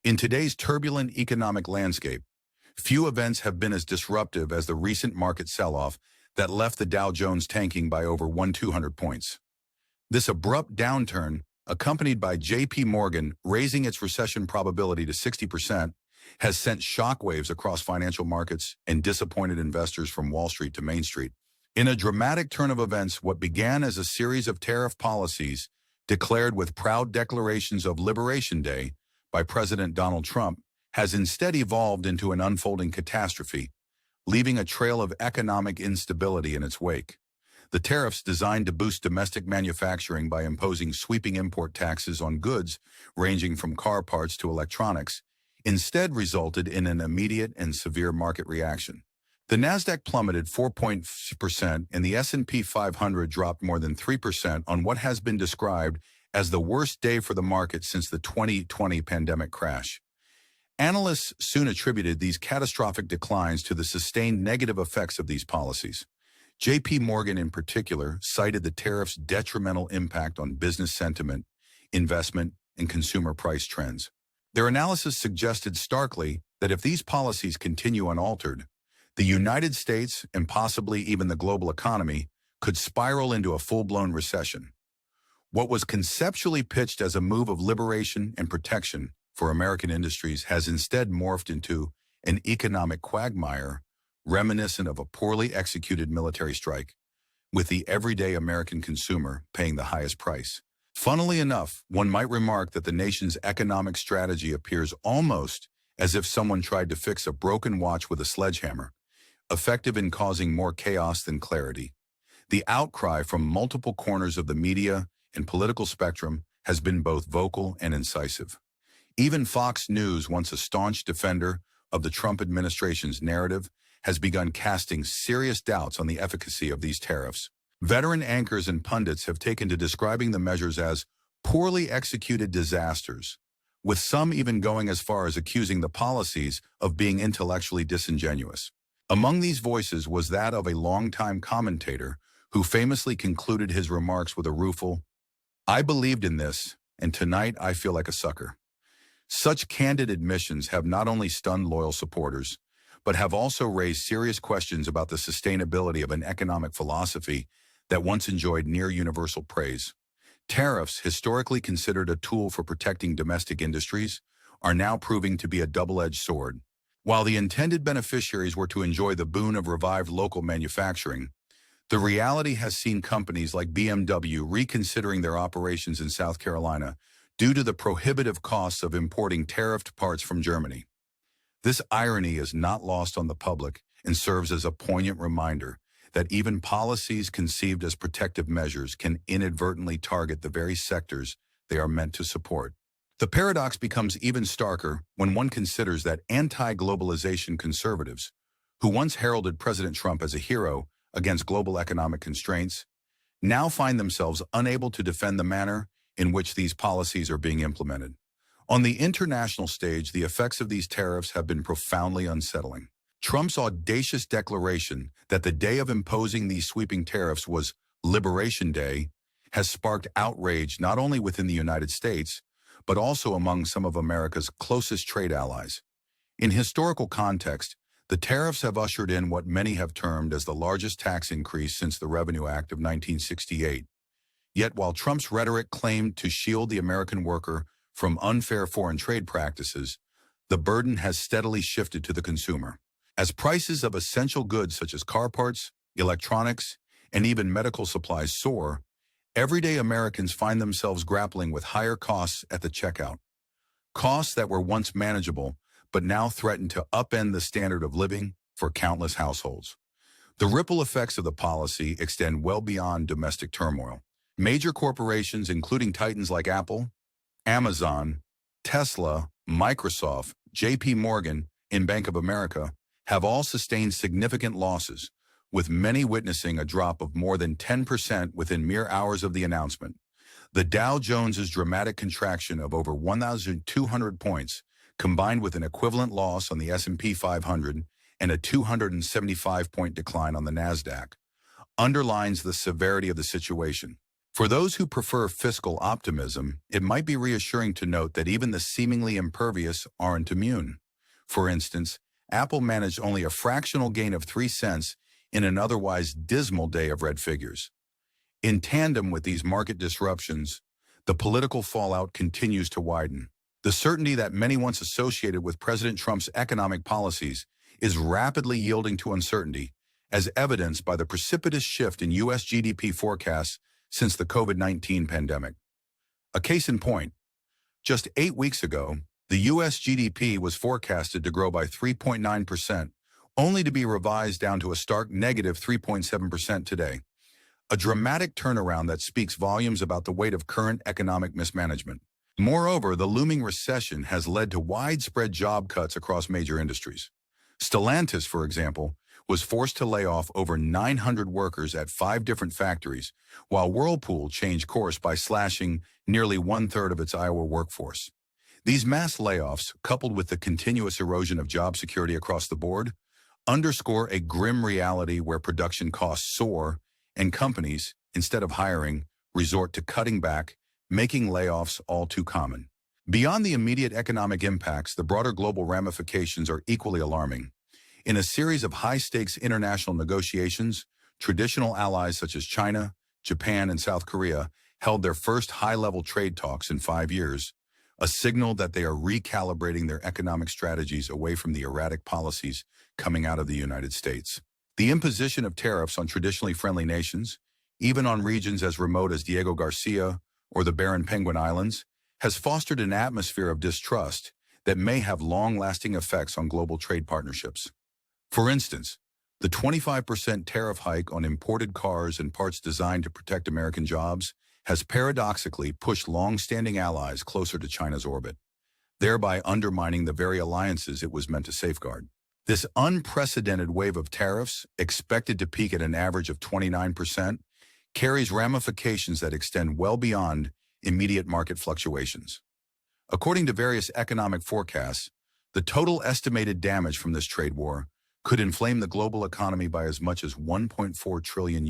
In today's turbulent economic landscape, few events have been as disruptive as the recent market sell-off that left the Dow Jones tanking by over 1,200 points. This abrupt downturn, accompanied by J.P. Morgan raising its recession probability to 60%, has sent shockwaves across financial markets and disappointed investors from Wall Street to Main Street. In a dramatic turn of events, what began as a series of tariff policies declared with proud declarations of Liberation Day by President Donald Trump has instead evolved into an unfolding catastrophe, leaving a trail of economic instability in its wake. The tariffs, designed to boost domestic manufacturing by imposing sweeping import taxes on goods ranging from car parts to electronics, instead resulted in an immediate and severe market reaction. The Nasdaq plummeted 4% and the S&P 500 dropped more than 3% on what has been described as the worst day for the market since the 2020 pandemic crash. Analysts soon attributed these catastrophic declines to the sustained negative effects of these policies. J.P. Morgan in particular cited the tariffs' detrimental impact on business sentiment, investment, and consumer price trends. Their analysis suggested starkly that if these policies continue unaltered, the United States and possibly even the global economy could spiral into a full-blown recession. What was conceptually pitched as a move of liberation and protection for American industries has instead morphed into an economic quagmire reminiscent of a poorly executed military strike, with the everyday American consumer paying the highest price. Funnily enough, one might remark that the nation's economic strategy appears almost as if someone tried to fix a broken watch with a sledgehammer, effective in causing more chaos than clarity. The outcry from multiple corners of the media and political spectrum has been both vocal and incisive. Even Fox News, once a staunch defender of the Trump administration's narrative, has begun casting serious doubts on the efficacy of these tariffs. Veteran anchors and pundits have taken to describing the measures as poorly executed disasters, with some even going as far as accusing the policies of being intellectually disingenuous. Among these voices was that of a longtime commentator who famously concluded his remarks with a rueful, "I believed in this, and tonight I feel like a sucker." Such candid admissions have not only stunned loyal supporters, but have also raised serious questions about the sustainability of an economic philosophy that once enjoyed near-universal praise. Tariffs, historically considered a tool for protecting domestic industries, are now proving to be a double-edged sword. While the intended beneficiaries were to enjoy the boon of revived local manufacturing, the reality has seen companies like BMW reconsidering their operations in South Carolina due to the prohibitive costs of importing tariffed parts from Germany. This irony is not lost on the public and serves as a poignant reminder that even policies conceived as protective measures can inadvertently target the very sectors they are meant to support. The paradox becomes even starker when one considers that anti-globalization conservatives, who once heralded President Trump as a hero against global economic constraints, now find themselves unable to defend the manner in which these policies are being implemented. On the international stage, the effects of these tariffs have been profoundly unsettling. Trump's audacious declaration that the day of imposing these sweeping tariffs was Liberation Day has sparked outrage not only within the United States, but also among some of America's closest trade allies. In historical context, the tariffs have ushered in what many have termed as the largest tax increase since the Revenue Act of 1968. Yet while Trump's rhetoric claimed to shield the American worker from unfair foreign trade practices, the burden has steadily shifted to the consumer. As prices of essential goods such as car parts, electronics, and even medical supplies soar, everyday Americans find themselves grappling with higher costs at the checkout. Costs that were once manageable, but now threaten to upend the standard of living for countless households. The ripple effects of the policy extend well beyond domestic turmoil. Major corporations, including titans like Apple, Amazon, Tesla, Microsoft, J.P. Morgan, and Bank of America, have all sustained significant losses, with many witnessing a drop of more than 10% within mere hours of the announcement. The Dow Jones's dramatic contraction of over 1,200 points, combined with an equivalent loss on the S&P 500 and a 275-point decline on the Nasdaq, underlines the severity of the situation. For those who prefer fiscal optimism, it might be reassuring to note that even the seemingly impervious aren't immune. For instance, Apple managed only a fractional gain of 3 cents in an otherwise dismal day of red figures. In tandem with these market disruptions, the political fallout continues to widen. The certainty that many once associated with President Trump's economic policies is rapidly yielding to uncertainty, as evidenced by the precipitous shift in U.S. GDP forecasts since the COVID-19 pandemic. A case in point, just 8 weeks ago, the U.S. GDP was forecasted to grow by 3.9%, only to be revised down to a stark negative 3.7% today. A dramatic turnaround that speaks volumes about the weight of current economic mismanagement. Moreover, the looming recession has led to widespread job cuts across major industries. Stellantis, for example, was forced to lay off over 900 workers at 5 different factories, while Whirlpool changed course by slashing nearly 1/3 of its Iowa workforce. These mass layoffs, coupled with the continuous erosion of job security across the board, underscore a grim reality where production costs soar and companies, instead of hiring, resort to cutting back, making layoffs all too common. Beyond the immediate economic impacts, the broader global ramifications are equally alarming. In a series of high-stakes international negotiations, traditional allies such as China, Japan, and South Korea held their first high-level trade talks in 5 years, a signal that they are recalibrating their economic strategies away from the erratic policies coming out of the United States. The imposition of tariffs on traditionally friendly nations, even on regions as remote as Diego Garcia or the barren Penguin Islands, has fostered an atmosphere of distrust that may have long-lasting effects on global trade partnerships. For instance, the 25% tariff hike on imported cars and parts designed to protect American jobs has paradoxically pushed long-standing allies closer to China's orbit, thereby undermining the very alliances it was meant to safeguard. This unprecedented wave of tariffs, expected to peak at an average of 29%, carries ramifications that extend well beyond immediate market fluctuations. According to various economic forecasts, the total estimated damage from this trade war could inflame the global economy by as much as $1.4 trillion,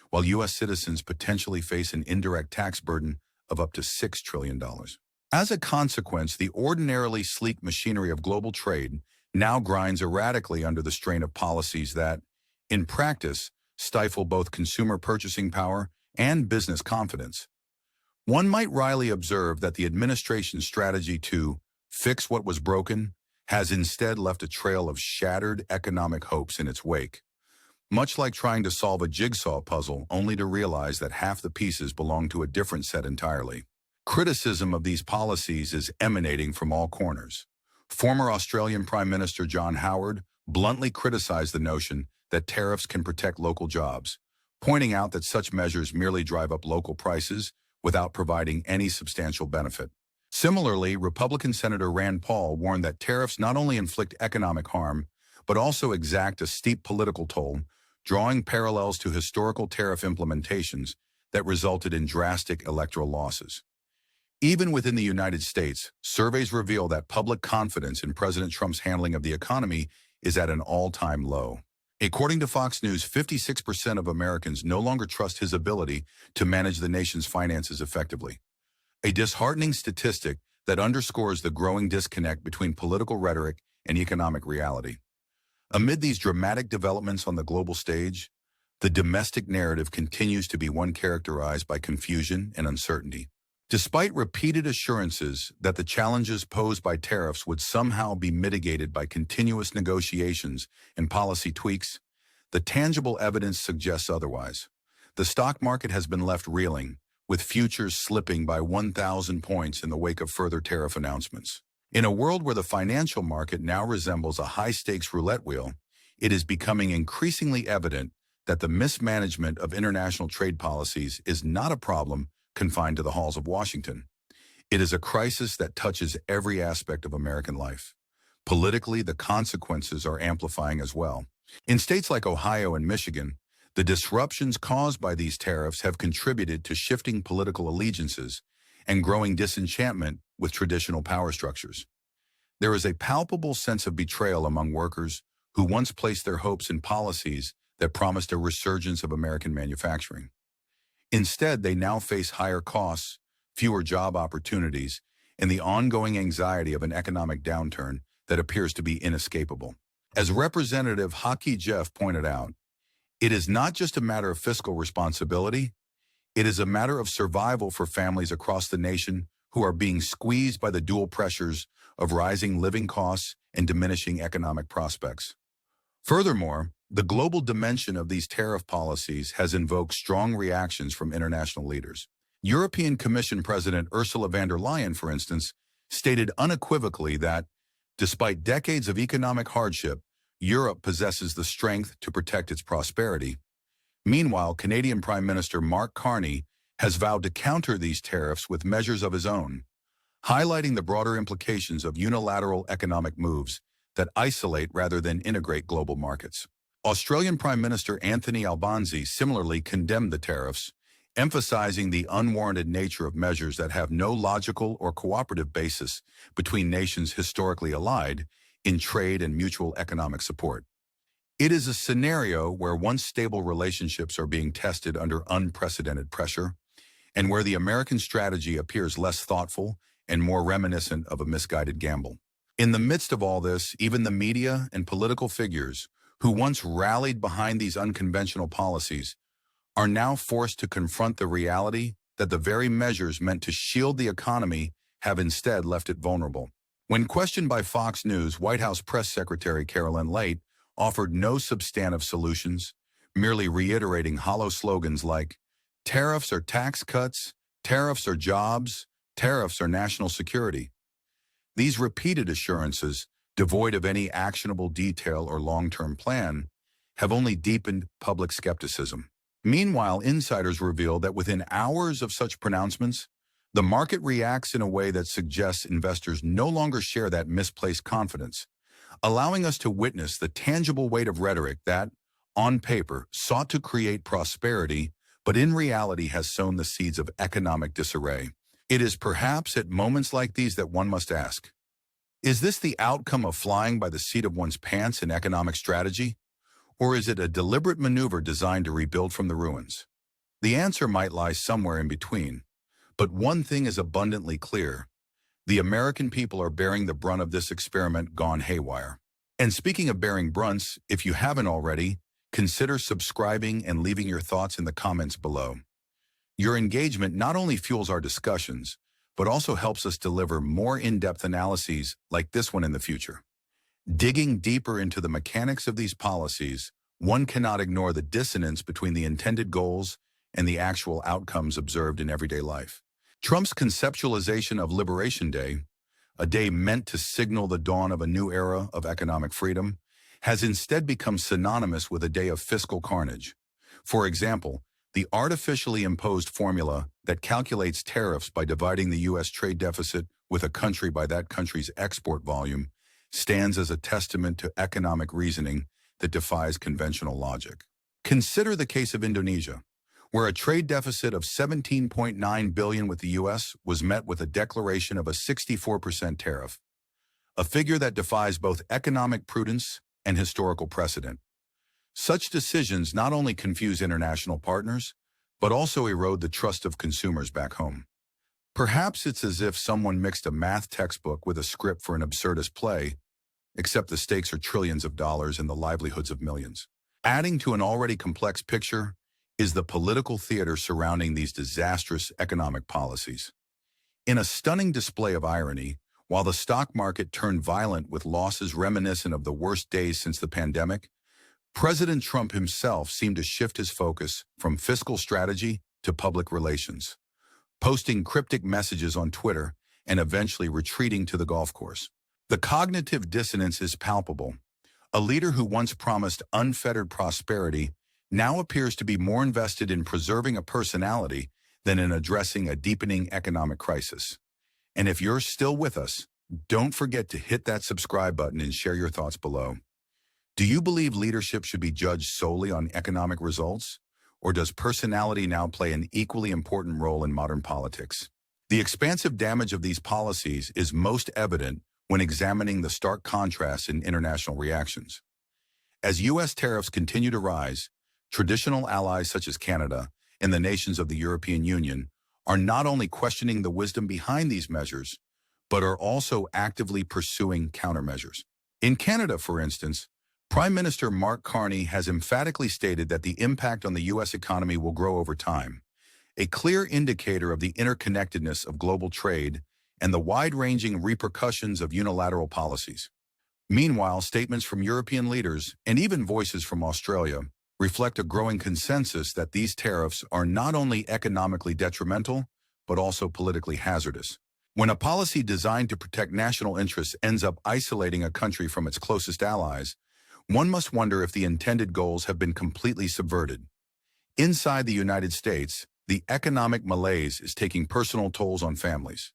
while U.S. citizens potentially face an indirect tax burden of up to $6 trillion. As a consequence, the ordinarily sleek machinery of global trade now grinds erratically under the strain of policies that, in practice, stifle both consumer purchasing power and business confidence. One might wryly observe that the administration's strategy to fix what was broken has instead left a trail of shattered economic hopes in its wake, much like trying to solve a jigsaw puzzle only to realize that half the pieces belong to a different set entirely. Criticism of these policies is emanating from all corners. Former Australian Prime Minister John Howard bluntly criticized the notion that tariffs can protect local jobs, pointing out that such measures merely drive up local prices without providing any substantial benefit. Similarly, Republican Senator Rand Paul warned that tariffs not only inflict economic harm, but also exact a steep political toll, drawing parallels to historical tariff implementations that resulted in drastic electoral losses. Even within the United States, surveys reveal that public confidence in President Trump's handling of the economy is at an all-time low. According to Fox News, 56% of Americans no longer trust his ability to manage the nation's finances effectively. A disheartening statistic that underscores the growing disconnect between political rhetoric and economic reality. Amid these dramatic developments on the global stage, the domestic narrative continues to be one characterized by confusion and uncertainty. Despite repeated assurances that the challenges posed by tariffs would somehow be mitigated by continuous negotiations and policy tweaks, the tangible evidence suggests otherwise. The stock market has been left reeling, with futures slipping by 1,000 points in the wake of further tariff announcements. In a world where the financial market now resembles a high-stakes roulette wheel, it is becoming increasingly evident that the mismanagement of international trade policies is not a problem confined to the halls of Washington. It is a crisis that touches every aspect of American life. Politically, the consequences are amplifying as well. In states like Ohio and Michigan, the disruptions caused by these tariffs have contributed to shifting political allegiances and growing disenchantment with traditional power structures. There is a palpable sense of betrayal among workers who once placed their hopes in policies that promised a resurgence of American manufacturing. Instead, they now face higher costs, fewer job opportunities, and the ongoing anxiety of an economic downturn that appears to be inescapable. As Representative Haki Jeff pointed out, it is not just a matter of fiscal responsibility, it is a matter of survival for families across the nation who are being squeezed by the dual pressures of rising living costs and diminishing economic prospects. Furthermore, the global dimension of these tariff policies has invoked strong reactions from international leaders. European Commission President Ursula von der Leyen, for instance, stated unequivocally that, despite decades of economic hardship, Europe possesses the strength to protect its prosperity. Meanwhile, Canadian Prime Minister Mark Carney has vowed to counter these tariffs with measures of his own, highlighting the broader implications of unilateral economic moves that isolate rather than integrate global markets. Australian Prime Minister Anthony Albanese similarly condemned the tariffs, emphasizing the unwarranted nature of measures that have no logical or cooperative basis between nations historically allied in trade and mutual economic support. It is a scenario where once stable relationships are being tested under unprecedented pressure, and where the American strategy appears less thoughtful and more reminiscent of a misguided gamble. In the midst of all this, even the media and political figures who once rallied behind these unconventional policies are now forced to confront the reality that the very measures meant to shield the economy have instead left it vulnerable. When questioned by Fox News, White House Press Secretary Carolyn Leahy offered no substantive solutions, merely reiterating hollow slogans like, "Tariffs are tax cuts, tariffs are jobs, tariffs are national security." These repeated assurances, devoid of any actionable detail or long-term plan, have only deepened public skepticism. Meanwhile, insiders reveal that within hours of such pronouncements, the market reacts in a way that suggests investors no longer share that misplaced confidence, allowing us to witness the tangible weight of rhetoric that, on paper, sought to create prosperity, but in reality has sown the seeds of economic disarray. It is perhaps at moments like these that one must ask, is this the outcome of flying by the seat of one's pants in economic strategy? Or is it a deliberate maneuver designed to rebuild from the ruins? The answer might lie somewhere in between. But one thing is abundantly clear. The American people are bearing the brunt of this experiment gone haywire. And speaking of bearing brunts, if you haven't already, consider subscribing and leaving your thoughts in the comments below. Your engagement not only fuels our discussions, but also helps us deliver more in-depth analyses like this one in the future. Digging deeper into the mechanics of these policies, one cannot ignore the dissonance between the intended goals and the actual outcomes observed in everyday life. Trump's conceptualization of Liberation Day, a day meant to signal the dawn of a new era of economic freedom, has instead become synonymous with a day of fiscal carnage. For example, the artificially imposed formula that calculates tariffs by dividing the U.S. trade deficit with a country by that country's export volume stands as a testament to economic reasoning that defies conventional logic. Consider the case of Indonesia, where a trade deficit of $17.9 billion with the U.S. was met with a declaration of a 64% tariff, a figure that defies both economic prudence and historical precedent. Such decisions not only confuse international partners, but also erode the trust of consumers back home. Perhaps it's as if someone mixed a math textbook with a script for an absurdist play, except the stakes are trillions of dollars and the livelihoods of millions. Adding to an already complex picture is the political theater surrounding these disastrous economic policies. In a stunning display of irony, while the stock market turned violent with losses reminiscent of the worst days since the pandemic, President Trump himself seemed to shift his focus from fiscal strategy to public relations, posting cryptic messages on Twitter and eventually retreating to the golf course. The cognitive dissonance is palpable. A leader who once promised unfettered prosperity now appears to be more invested in preserving a personality than in addressing a deepening economic crisis. And if you're still with us, don't forget to hit that subscribe button and share your thoughts below. Do you believe leadership should be judged solely on economic results? Or does personality now play an equally important role in modern politics? The expansive damage of these policies is most evident when examining the stark contrast in international reactions. As U.S. tariffs continue to rise, traditional allies such as Canada and the nations of the European Union are not only questioning the wisdom behind these measures, but are also actively pursuing countermeasures. In Canada, for instance, Prime Minister Mark Carney has emphatically stated that the impact on the U.S. economy will grow over time, a clear indicator of the interconnectedness of global trade and the wide-ranging repercussions of unilateral policies. Meanwhile, statements from European leaders, and even voices from Australia, reflect a growing consensus that these tariffs are not only economically detrimental, but also politically hazardous. When a policy designed to protect national interests ends up isolating a country from its closest allies, one must wonder if the intended goals have been completely subverted. Inside the United States, the economic malaise is taking personal tolls on families.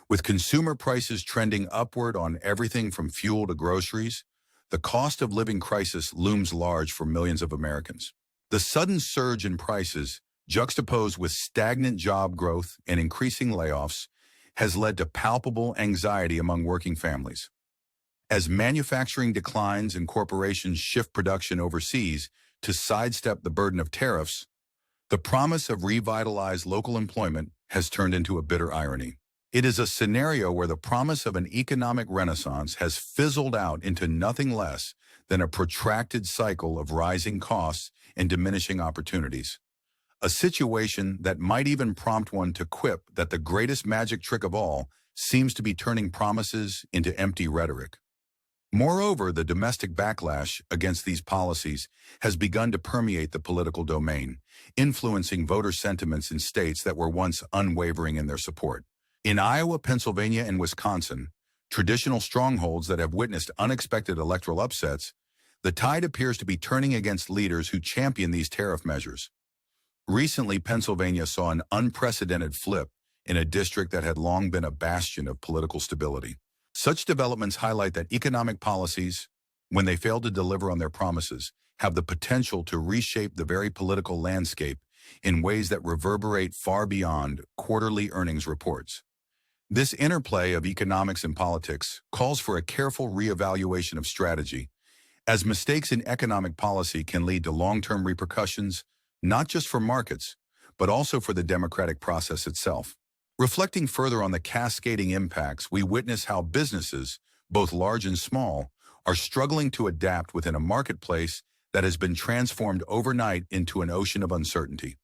With consumer prices trending upward on everything from fuel to groceries, the cost of living crisis looms large for millions of Americans. The sudden surge in prices, juxtaposed with stagnant job growth and increasing layoffs, has led to palpable anxiety among working families. As manufacturing declines and corporations shift production overseas to sidestep the burden of tariffs, the promise of revitalized local employment has turned into a bitter irony. It is a scenario where the promise of an economic renaissance has fizzled out into nothing less than a protracted cycle of rising costs and diminishing opportunities. A situation that might even prompt one to quip that the greatest magic trick of all seems to be turning promises into empty rhetoric. Moreover, the domestic backlash against these policies has begun to permeate the political domain, influencing voter sentiments in states that were once unwavering in their support. In Iowa, Pennsylvania, and Wisconsin, traditional strongholds that have witnessed unexpected electoral upsets, the tide appears to be turning against leaders who champion these tariff measures. Recently, Pennsylvania saw an unprecedented flip in a district that had long been a bastion of political stability. Such developments highlight that economic policies, when they fail to deliver on their promises, have the potential to reshape the very political landscape in ways that reverberate far beyond quarterly earnings reports. This interplay of economics and politics calls for a careful reevaluation of strategy, as mistakes in economic policy can lead to long-term repercussions, not just for markets, but also for the democratic process itself. Reflecting further on the cascading impacts, we witness how businesses, both large and small, are struggling to adapt within a marketplace that has been transformed overnight into an ocean of uncertainty.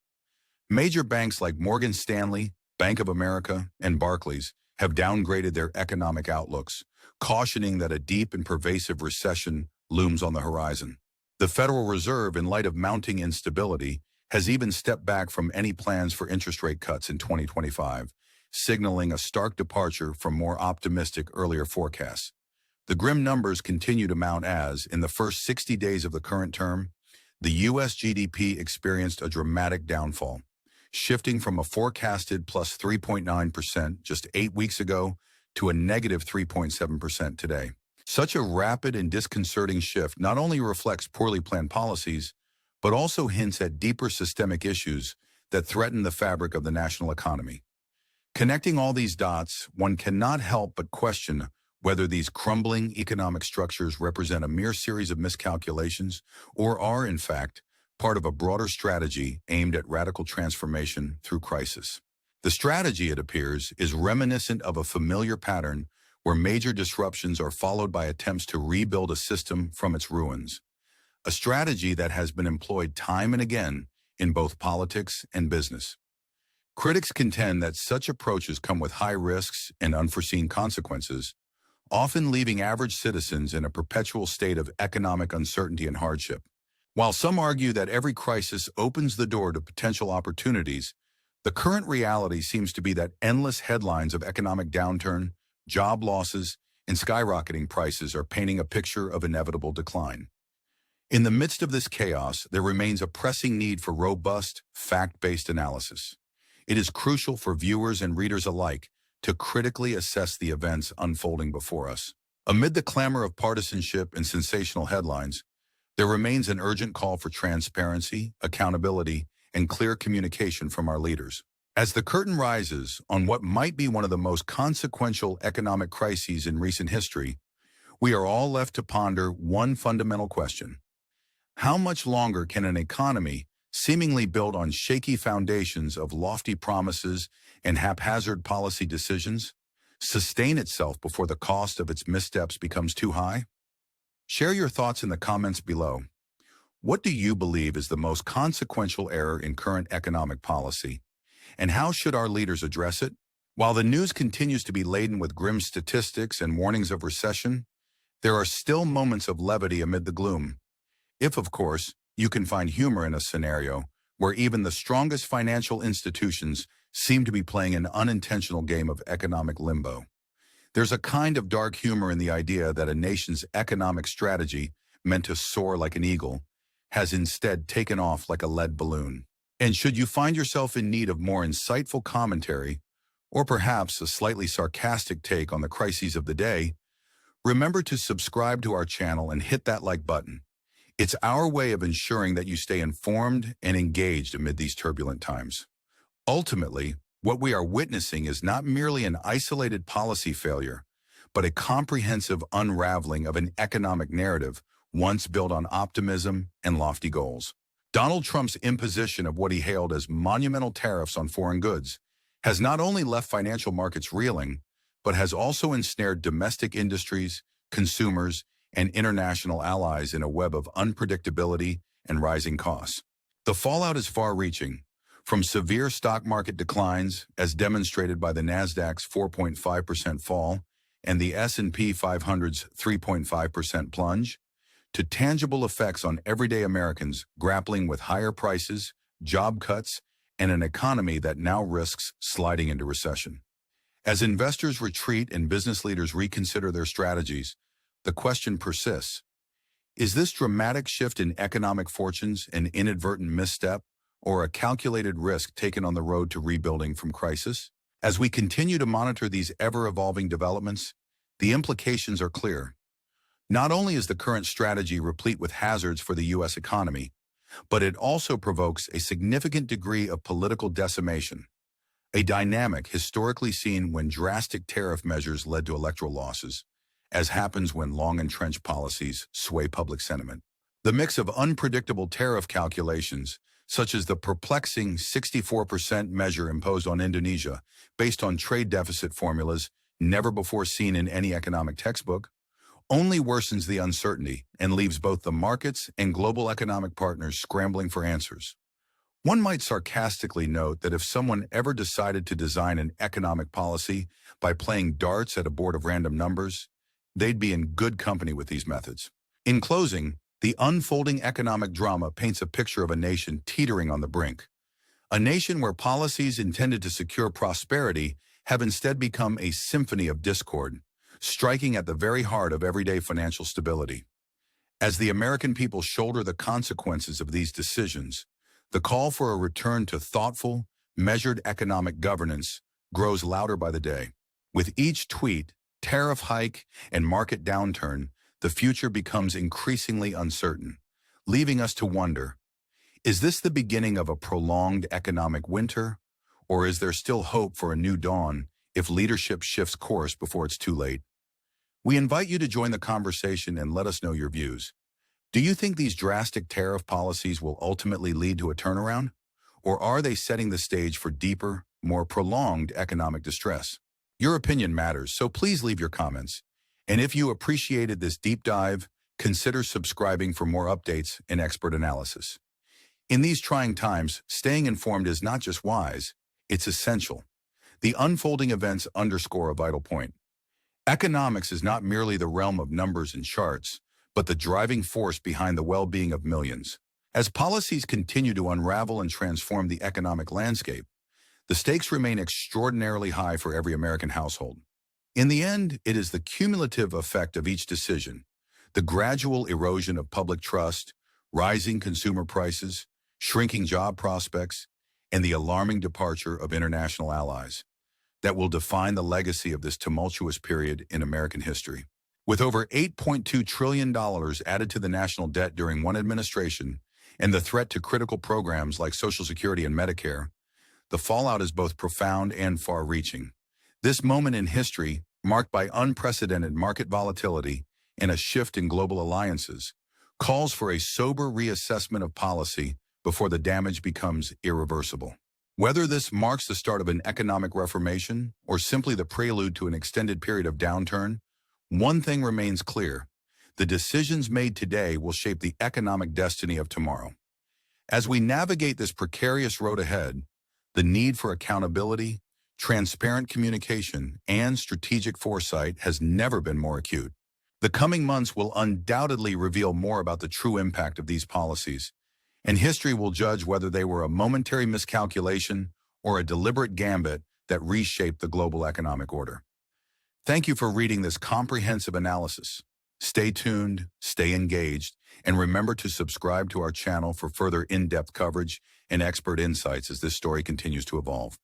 Major banks like Morgan Stanley, Bank of America, and Barclays have downgraded their economic outlooks, cautioning that a deep and pervasive recession looms on the horizon. The Federal Reserve, in light of mounting instability, has even stepped back from any plans for interest rate cuts in 2025, signaling a stark departure from more optimistic earlier forecasts. The grim numbers continue to mount as, in the first 60 days of the current term, the U.S. GDP experienced a dramatic downfall, shifting from a forecasted plus 3.9% just 8 weeks ago to a negative 3.7% today. Such a rapid and disconcerting shift not only reflects poorly planned policies, but also hints at deeper systemic issues that threaten the fabric of the national economy. Connecting all these dots, one cannot help but question whether these crumbling economic structures represent a mere series of miscalculations or are, in fact, part of a broader strategy aimed at radical transformation through crisis. The strategy, it appears, is reminiscent of a familiar pattern where major disruptions are followed by attempts to rebuild a system from its ruins. A strategy that has been employed time and again in both politics and business. Critics contend that such approaches come with high risks and unforeseen consequences, often leaving average citizens in a perpetual state of economic uncertainty and hardship. While some argue that every crisis opens the door to potential opportunities, the current reality seems to be that endless headlines of economic downturn, job losses, and skyrocketing prices are painting a picture of inevitable decline. In the midst of this chaos, there remains a pressing need for robust, fact-based analysis. It is crucial for viewers and readers alike to critically assess the events unfolding before us. Amid the clamor of partisanship and sensational headlines, there remains an urgent call for transparency, accountability, and clear communication from our leaders. As the curtain rises on what might be one of the most consequential economic crises in recent history, we are all left to ponder one fundamental question. How much longer can an economy seemingly built on shaky foundations of lofty promises and haphazard policy decisions, sustain itself before the cost of its missteps becomes too high? Share your thoughts in the comments below. What do you believe is the most consequential error in current economic policy, and how should our leaders address it? While the news continues to be laden with grim statistics and warnings of recession, there are still moments of levity amid the gloom. If, of course, you can find humor in a scenario where even the strongest financial institutions seem to be playing an unintentional game of economic limbo. There's a kind of dark humor in the idea that a nation's economic strategy, meant to soar like an eagle, has instead taken off like a lead balloon. And should you find yourself in need of more insightful commentary, or perhaps a slightly sarcastic take on the crises of the day, remember to subscribe to our channel and hit that like button. It's our way of ensuring that you stay informed and engaged amid these turbulent times. Ultimately, what we are witnessing is not merely an isolated policy failure, but a comprehensive unraveling of an economic narrative once built on optimism and lofty goals. Donald Trump's imposition of what he hailed as monumental tariffs on foreign goods has not only left financial markets reeling, but has also ensnared domestic industries, consumers, and international allies in a web of unpredictability and rising costs. The fallout is far-reaching, from severe stock market declines, as demonstrated by the Nasdaq's 4.5% fall and the S&P 500's 3.5% plunge, to tangible effects on everyday Americans grappling with higher prices, job cuts, and an economy that now risks sliding into recession. As investors retreat and business leaders reconsider their strategies, the question persists: is this dramatic shift in economic fortunes an inadvertent misstep or a calculated risk taken on the road to rebuilding from crisis? As we continue to monitor these ever-evolving developments, the implications are clear. Not only is the current strategy replete with hazards for the U.S. economy, but it also provokes a significant degree of political decimation, a dynamic historically seen when drastic tariff measures led to electoral losses, as happens when long-entrenched policies sway public sentiment. The mix of unpredictable tariff calculations, such as the perplexing 64% measure imposed on Indonesia based on trade deficit formulas never before seen in any economic textbook, only worsens the uncertainty and leaves both the markets and global economic partners scrambling for answers. One might sarcastically note that if someone ever decided to design an economic policy by playing darts at a board of random numbers, they'd be in good company with these methods. In closing, the unfolding economic drama paints a picture of a nation teetering on the brink. A nation where policies intended to secure prosperity have instead become a symphony of discord, striking at the very heart of everyday financial stability. As the American people shoulder the consequences of these decisions, the call for a return to thoughtful, measured economic governance grows louder by the day. With each tweet, tariff hike, and market downturn, the future becomes increasingly uncertain, leaving us to wonder, is this the beginning of a prolonged economic winter, or is there still hope for a new dawn if leadership shifts course before it's too late? We invite you to join the conversation and let us know your views. Do you think these drastic tariff policies will ultimately lead to a turnaround? Or are they setting the stage for deeper, more prolonged economic distress? Your opinion matters, so please leave your comments. And if you appreciated this deep dive, consider subscribing for more updates and expert analysis. In these trying times, staying informed is not just wise, it's essential. The unfolding events underscore a vital point. Economics is not merely the realm of numbers and charts, but the driving force behind the well-being of millions. As policies continue to unravel and transform the economic landscape, the stakes remain extraordinarily high for every American household. In the end, it is the cumulative effect of each decision, the gradual erosion of public trust, rising consumer prices, shrinking job prospects, and the alarming departure of international allies, that will define the legacy of this tumultuous period in American history. With over $8.2 trillion added to the national debt during one administration and the threat to critical programs like Social Security and Medicare, the fallout is both profound and far-reaching. This moment in history, marked by unprecedented market volatility and a shift in global alliances, calls for a sober reassessment of policy before the damage becomes irreversible. Whether this marks the start of an economic reformation or simply the prelude to an extended period of downturn, one thing remains clear. The decisions made today will shape the economic destiny of tomorrow. As we navigate this precarious road ahead, the need for accountability, transparent communication, and strategic foresight has never been more acute. The coming months will undoubtedly reveal more about the true impact of these policies, and history will judge whether they were a momentary miscalculation or a deliberate gambit that reshaped the global economic order. Thank you for reading this comprehensive analysis. Stay tuned, stay engaged, and remember to subscribe to our channel for further in-depth coverage and expert insights as this story continues to evolve.